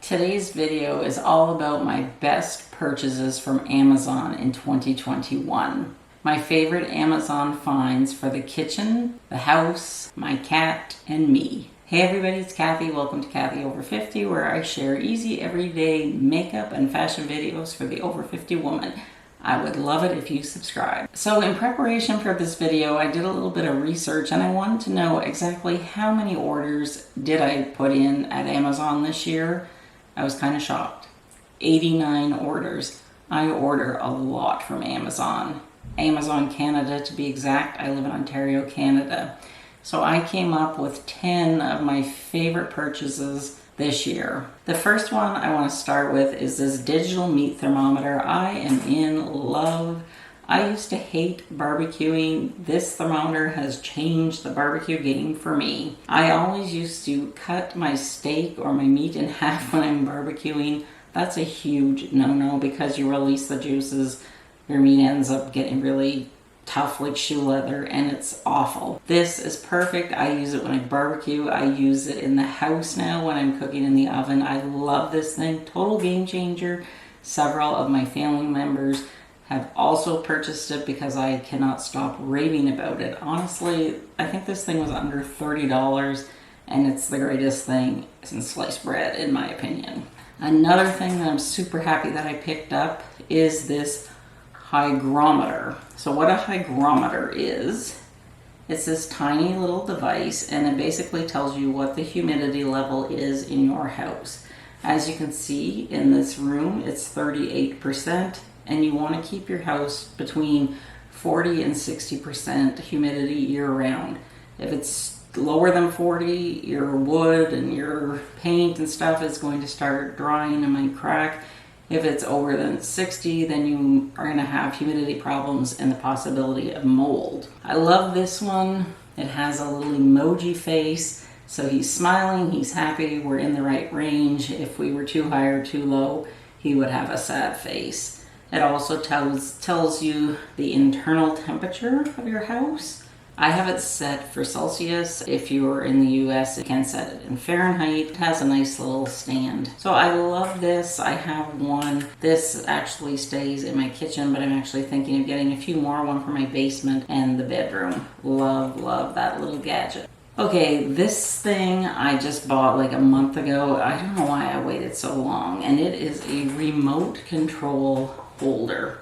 Today's video is all about my best purchases from Amazon in 2021. My favorite Amazon finds for the kitchen, the house, my cat, and me. Hey everybody, it's Cathy. Welcome to Cathy Over 50, where I share easy everyday makeup and fashion videos for the over 50 woman. I would love it if you subscribe. So in preparation for this video, I did a little bit of research and I wanted to know exactly how many orders did I put in at Amazon this year. I was kind of shocked. 89 orders. I order a lot from Amazon. Amazon Canada to be exact. I live in Ontario, Canada. So I came up with 10 of my favorite purchases this year. The first one I want to start with is this digital meat thermometer. I am in love. I used to hate barbecuing. This thermometer has changed the barbecue game for me. I always used to cut my steak or my meat in half when I'm barbecuing. That's a huge no-no because you release the juices. Your meat ends up getting really tough like shoe leather and it's awful. This is perfect. I use it when I barbecue. I use it in the house now when I'm cooking in the oven. I love this thing. Total game changer. Several of my family members have also purchased it because I cannot stop raving about it. Honestly, I think this thing was under $30 and it's the greatest thing since sliced bread in my opinion. Another thing that I'm super happy that I picked up is this hygrometer. So what a hygrometer is, it's this tiny little device and it basically tells you what the humidity level is in your house. As you can see in this room, it's 38%, and you want to keep your house between 40 and 60% humidity year round. If it's lower than 40, your wood and your paint and stuff is going to start drying and might crack. If it's over than 60, then you are going to have humidity problems and the possibility of mold. I love this one. It has a little emoji face. So he's smiling, he's happy, we're in the right range. If we were too high or too low, he would have a sad face. It also tells you the internal temperature of your house. I have it set for Celsius. If you're in the US, you can set it in Fahrenheit. It has a nice little stand. So I love this. I have one. This actually stays in my kitchen, but I'm actually thinking of getting a few more, one for my basement and the bedroom. Love, love that little gadget. Okay, this thing I just bought like a month ago. I don't know why I waited so long, and it is a remote control holder.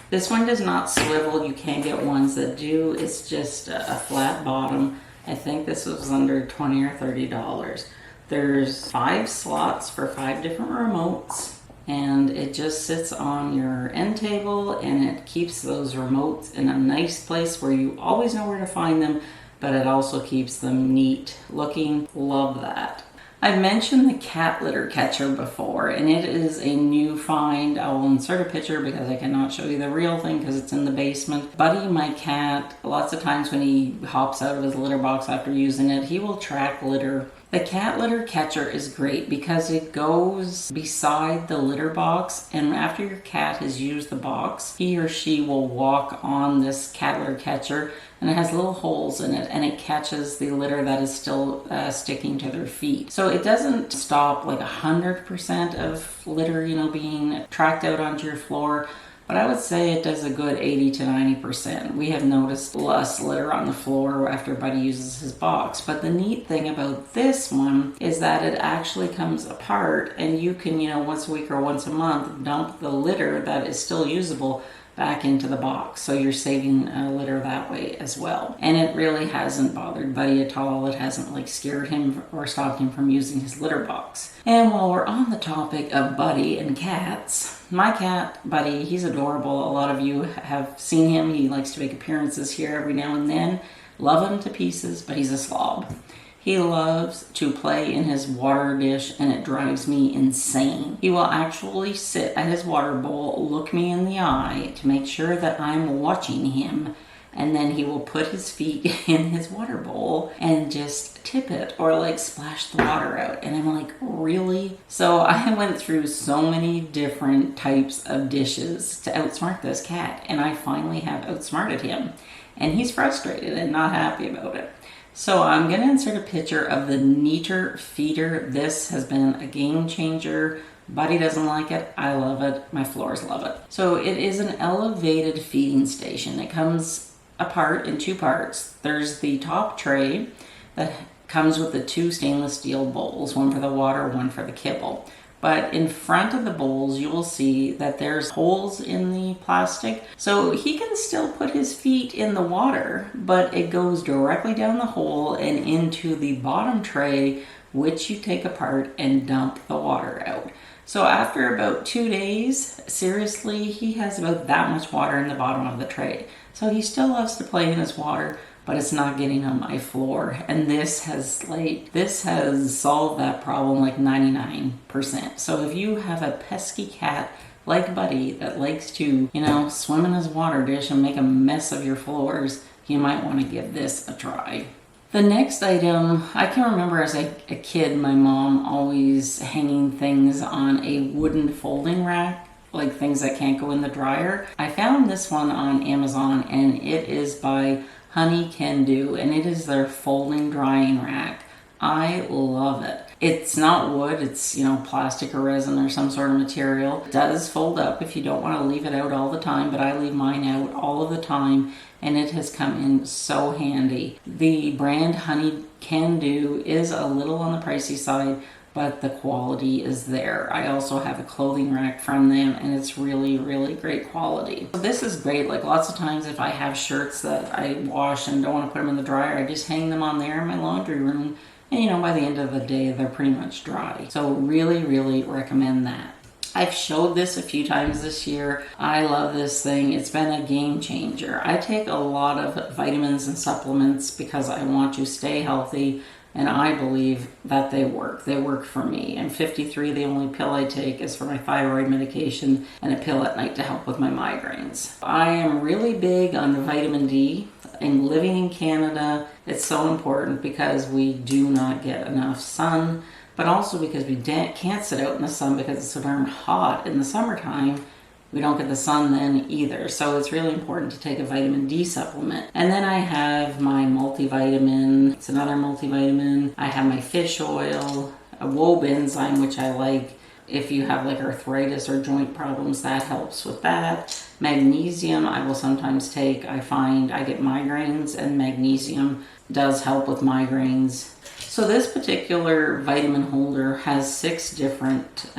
This one does not swivel. You can get ones that do. It's just a flat bottom. I think this was under $20 or $30. There's 5 slots for 5 different remotes, and it just sits on your end table, and it keeps those remotes in a nice place where you always know where to find them, but it also keeps them neat looking. Love that. I've mentioned the cat litter catcher before, and it is a new find. I will insert a picture because I cannot show you the real thing because it's in the basement. Buddy, my cat, lots of times when he hops out of his litter box after using it, he will track litter. The cat litter catcher is great because it goes beside the litter box, and after your cat has used the box, he or she will walk on this cat litter catcher, and it has little holes in it, and it catches the litter that is still sticking to their feet. So it doesn't stop like 100% of litter, being tracked out onto your floor, but I would say it does a good 80 to 90%. We have noticed less litter on the floor after Buddy uses his box. But the neat thing about this one is that it actually comes apart, and you can, once a week or once a month, dump the litter that is still usable back into the box. So you're saving litter that way as well. And it really hasn't bothered Buddy at all. It hasn't scared him or stopped him from using his litter box. And while we're on the topic of Buddy and cats, my cat, Buddy, he's adorable. A lot of you have seen him. He likes to make appearances here every now and then. Love him to pieces, but he's a slob. He loves to play in his water dish, and it drives me insane. He will actually sit at his water bowl, look me in the eye to make sure that I'm watching him, and then he will put his feet in his water bowl and just tip it or splash the water out. And I'm like, really? So I went through so many different types of dishes to outsmart this cat, and I finally have outsmarted him, and he's frustrated and not happy about it. So I'm going to insert a picture of the Neater feeder. This has been a game changer. Buddy doesn't like it. I love it. My floors love it. So it is an elevated feeding station. It comes apart in two parts. There's the top tray that comes with the two stainless steel bowls, one for the water, one for the kibble. But in front of the bowls, you will see that there's holes in the plastic. So he can still put his feet in the water, but it goes directly down the hole and into the bottom tray, which you take apart and dump the water out. So after about 2 days, seriously, he has about that much water in the bottom of the tray. So he still loves to play in his water, but it's not getting on my floor. And this has solved that problem like 99%. So if you have a pesky cat like Buddy that likes to, swim in his water dish and make a mess of your floors, you might want to give this a try. The next item, I can remember as a kid, my mom always hanging things on a wooden folding rack, like things that can't go in the dryer. I found this one on Amazon, and it is by Honey Can Do, and it is their folding drying rack. I love it. It's not wood, it's plastic or resin or some sort of material. It does fold up if you don't want to leave it out all the time, but I leave mine out all of the time, and it has come in so handy. The brand Honey Can Do is a little on the pricey side, but the quality is there. I also have a clothing rack from them, and it's really, really great quality. So this is great. Like lots of times if I have shirts that I wash and don't want to put them in the dryer, I just hang them on there in my laundry room, and by the end of the day, they're pretty much dry. So really, really recommend that. I've showed this a few times this year. I love this thing. It's been a game changer. I take a lot of vitamins and supplements because I want to stay healthy, and I believe that they work. They work for me. I'm 53. The only pill I take is for my thyroid medication and a pill at night to help with my migraines. I am really big on vitamin D. And living in Canada, it's so important because we do not get enough sun, but also because we can't sit out in the sun because it's so darn hot in the summertime. We don't get the sun then either. So it's really important to take a vitamin D supplement. And then I have my multivitamin. It's another multivitamin. I have my fish oil, a Wob enzyme, which I like. If you have like arthritis or joint problems, that helps with that. Magnesium I will sometimes take. I find I get migraines, and magnesium does help with migraines. So this particular vitamin holder has 6 different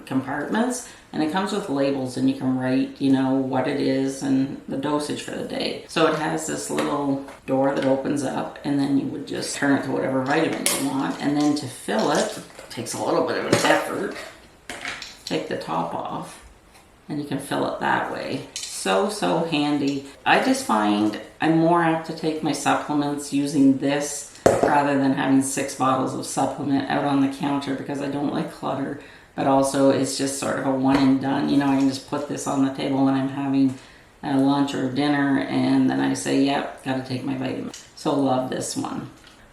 compartments, and it comes with labels, and you can write, what it is and the dosage for the day. So it has this little door that opens up, and then you would just turn it to whatever vitamin you want. And then to fill it takes a little bit of an effort. Take the top off, and you can fill it that way. So handy. I just find I'm more apt to take my supplements using this rather than having 6 bottles of supplement out on the counter because I don't like clutter, but also it's just sort of a one and done. I can just put this on the table when I'm having a lunch or dinner, and then I say, yep, gotta take my vitamins. So love this one.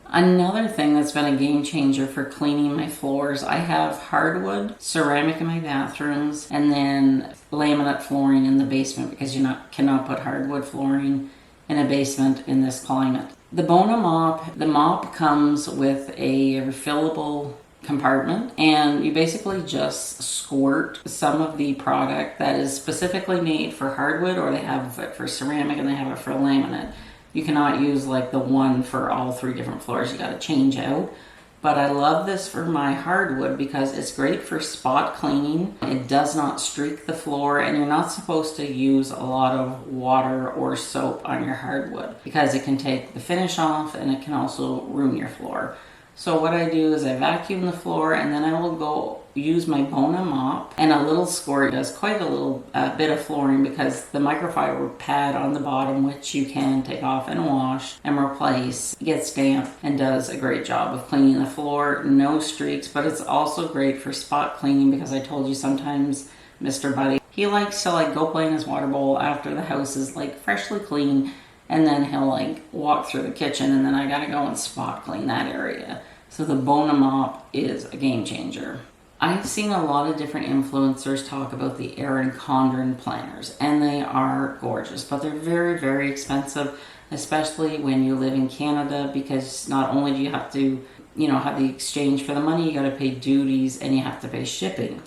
Another thing that's been a game changer for cleaning my floors, I have hardwood ceramic in my bathrooms, and then laminate flooring in the basement because you cannot put hardwood flooring in a basement in this climate. The Bona Mop, the mop comes with a refillable compartment, and you basically just squirt some of the product that is specifically made for hardwood, or they have it for ceramic and they have it for laminate. You cannot use like the one for all 3 different floors. You got to change out. But I love this for my hardwood because it's great for spot cleaning. It does not streak the floor, and you're not supposed to use a lot of water or soap on your hardwood because it can take the finish off, and it can also ruin your floor. So what I do is I vacuum the floor, and then I will go use my Bona Mop, and a little squirt does quite a little bit of flooring because the microfiber pad on the bottom, which you can take off and wash and replace, gets damp and does a great job of cleaning the floor. No streaks, but it's also great for spot cleaning because I told you sometimes Mr. Buddy, he likes to go play in his water bowl after the house is freshly clean, and then he'll walk through the kitchen, and then I gotta go and spot clean that area. So the Bona Mop is a game changer. I've seen a lot of different influencers talk about the Erin Condren planners, and they are gorgeous, but they're very, very expensive. especially when you live in Canada, because not only do you have to, have the exchange for the money, you got to pay duties and you have to pay shipping.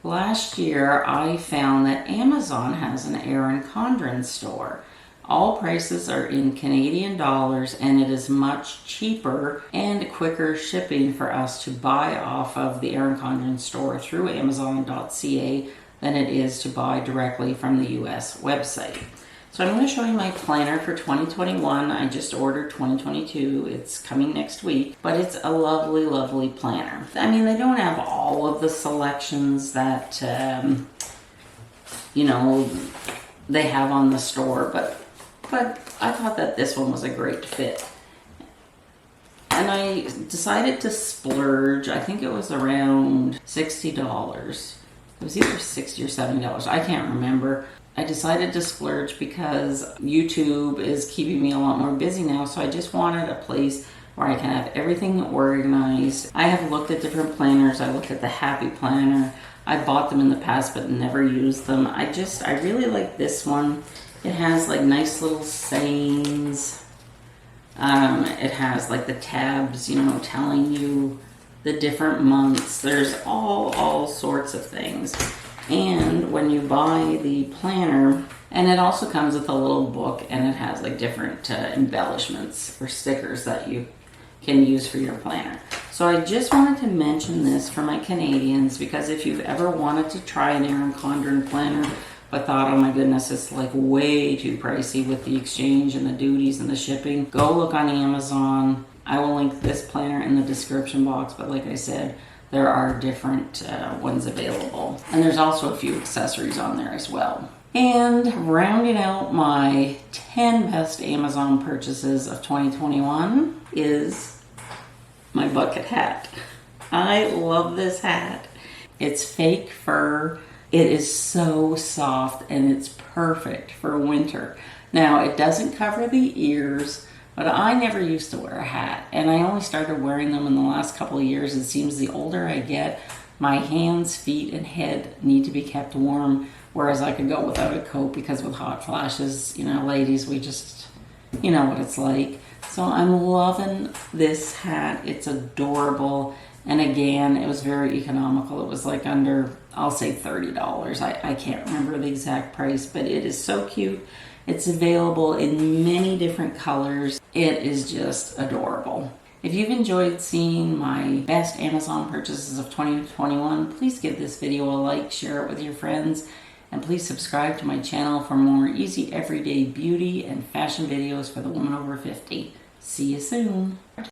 Last year, I found that Amazon has an Erin Condren store. All prices are in Canadian dollars, and it is much cheaper and quicker shipping for us to buy off of the Erin Condren store through Amazon.ca than it is to buy directly from the US website. So I'm going to show you my planner for 2021. I just ordered 2022. It's coming next week, but it's a lovely, lovely planner. I mean, they don't have all of the selections that, they have on the store, but I thought that this one was a great fit. And I decided to splurge. I think it was around $60. It was either $60 or $70. I can't remember. I decided to splurge because YouTube is keeping me a lot more busy now, so I just wanted a place where I can have everything organized. I have looked at different planners. I looked at the Happy Planner. I bought them in the past but never used them. I really like this one. It has like nice little sayings. It has like the tabs, telling you the different months. There's all sorts of things. And when you buy the planner, and it also comes with a little book, and it has like different embellishments or stickers that you can use for your planner. So I just wanted to mention this for my Canadians, because if you've ever wanted to try an Erin Condren planner but thought, oh my goodness, it's like way too pricey with the exchange and the duties and the shipping, go look on Amazon. I will link this planner in the description box, but like I said, there are different ones available. And there's also a few accessories on there as well. And rounding out my 10 best Amazon purchases of 2021 is my bucket hat. I love this hat. It's fake fur. It is so soft and it's perfect for winter. Now, it doesn't cover the ears, but I never used to wear a hat, and I only started wearing them in the last couple of years. It seems the older I get, my hands, feet, and head need to be kept warm, whereas I could go without a coat, because with hot flashes, ladies, we just, what it's like. So I'm loving this hat. It's adorable, and again, it was very economical. It was like under, I'll say $30. I can't remember the exact price, but it is so cute. It's available in many different colors. It is just adorable. If you've enjoyed seeing my best Amazon purchases of 2021, please give this video a like, share it with your friends, and please subscribe to my channel for more easy everyday beauty and fashion videos for the woman over 50. See you soon.